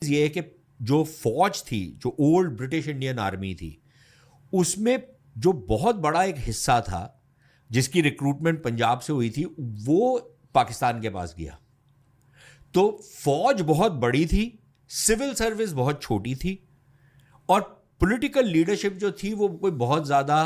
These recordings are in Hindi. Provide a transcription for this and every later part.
ये है कि जो फौज थी, जो ओल्ड ब्रिटिश इंडियन आर्मी थी, उसमें जो बहुत बड़ा एक हिस्सा था जिसकी रिक्रूटमेंट पंजाब से हुई थी, वो पाकिस्तान के पास गया। तो फौज बहुत बड़ी थी, सिविल सर्विस बहुत छोटी थी, और पॉलिटिकल लीडरशिप जो थी वो कोई बहुत ज़्यादा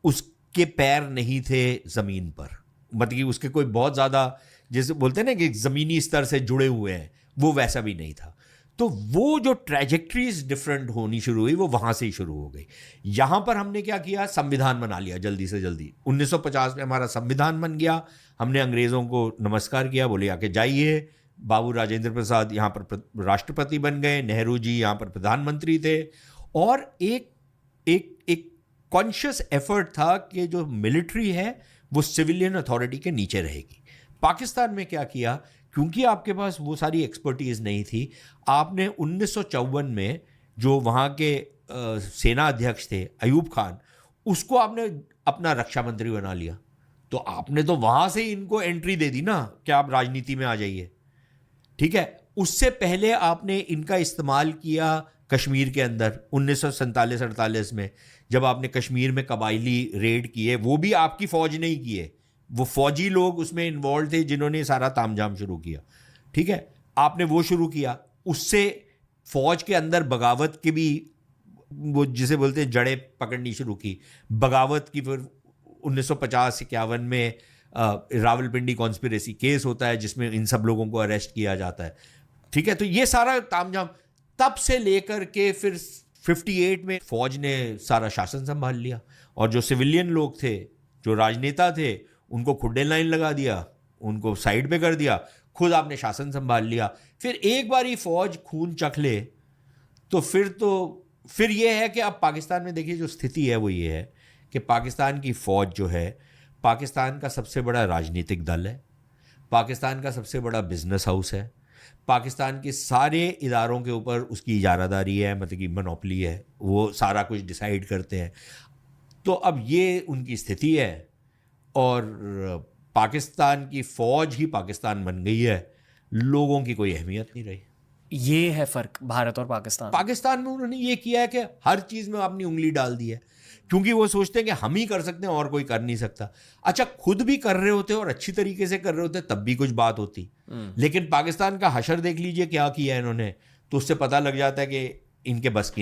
उसके पैर नहीं थे ज़मीन पर। मतलब कि उसके कोई बहुत ज़्यादा, जैसे बोलते हैं ना कि ज़मीनी स्तर से जुड़े हुए हैं, वो वैसा भी नहीं था। तो वो जो ट्रैजेक्टरीज डिफरेंट होनी शुरू हुई वो वहाँ से ही शुरू हो गई। यहाँ पर हमने क्या किया, संविधान बना लिया जल्दी से जल्दी। 1950 में हमारा संविधान बन गया। हमने अंग्रेज़ों को नमस्कार किया, बोले आके जाइए। बाबू राजेंद्र प्रसाद यहाँ पर राष्ट्रपति बन गए, नेहरू जी यहाँ पर प्रधानमंत्री थे, और एक एक एक कॉन्शियस एफर्ट था कि जो मिलिट्री है वो सिविलियन अथॉरिटी के नीचे रहेगी। पाकिस्तान में क्या किया, क्योंकि आपके पास वो सारी एक्सपर्टीज़ नहीं थी, आपने 1954 में जो वहाँ के सेना अध्यक्ष थे अयूब खान, उसको आपने अपना रक्षा मंत्री बना लिया। तो आपने तो वहाँ से ही इनको एंट्री दे दी ना कि आप राजनीति में आ जाइए, ठीक है। उससे पहले आपने इनका इस्तेमाल किया कश्मीर के अंदर 1947-48 में, जब आपने कश्मीर में कबायली रेड किए, वो भी आपकी फौज नहीं किए, वो फौजी लोग उसमें इन्वॉल्व थे जिन्होंने सारा तामझाम शुरू किया, ठीक है। आपने वो शुरू किया, उससे फौज के अंदर बगावत की भी, वो जिसे बोलते हैं, जड़ें पकड़नी शुरू की बगावत की। फिर 1950-51 में रावलपिंडी कॉन्स्पिरेसी केस होता है जिसमें इन सब लोगों को अरेस्ट किया जाता है, ठीक है। तो ये सारा तामझाम तब से लेकर के फिर 58 में फौज ने सारा शासन संभाल लिया, और जो सिविलियन लोग थे, जो राजनेता थे, उनको खुड्डे लाइन लगा दिया, उनको साइड पे कर दिया, खुद आपने शासन संभाल लिया। फिर एक बार ही फौज खून चख ले तो फिर ये है कि अब पाकिस्तान में देखिए जो स्थिति है वो ये है कि पाकिस्तान की फौज जो है, पाकिस्तान का सबसे बड़ा राजनीतिक दल है, पाकिस्तान का सबसे बड़ा बिजनेस हाउस है, पाकिस्तान के सारे इदारों के ऊपर उसकी इजारादारी है, मतलब कि मोनोपोली है, वो सारा कुछ डिसाइड करते हैं। तो अब ये उनकी स्थिति है, और पाकिस्तान की फ़ौज ही पाकिस्तान बन गई है, लोगों की कोई अहमियत नहीं रही। ये है फ़र्क भारत और पाकिस्तान में उन्होंने ये किया है कि हर चीज़ में अपनी उंगली डाल दी है, क्योंकि वो सोचते हैं कि हम ही कर सकते हैं और कोई कर नहीं सकता। अच्छा, खुद भी कर रहे होते और अच्छी तरीके से कर रहे होते तब भी कुछ बात होती, लेकिन पाकिस्तान का हशर देख लीजिए क्या किया है इन्होंने, तो उससे पता लग जाता है कि इनके बस की नहीं।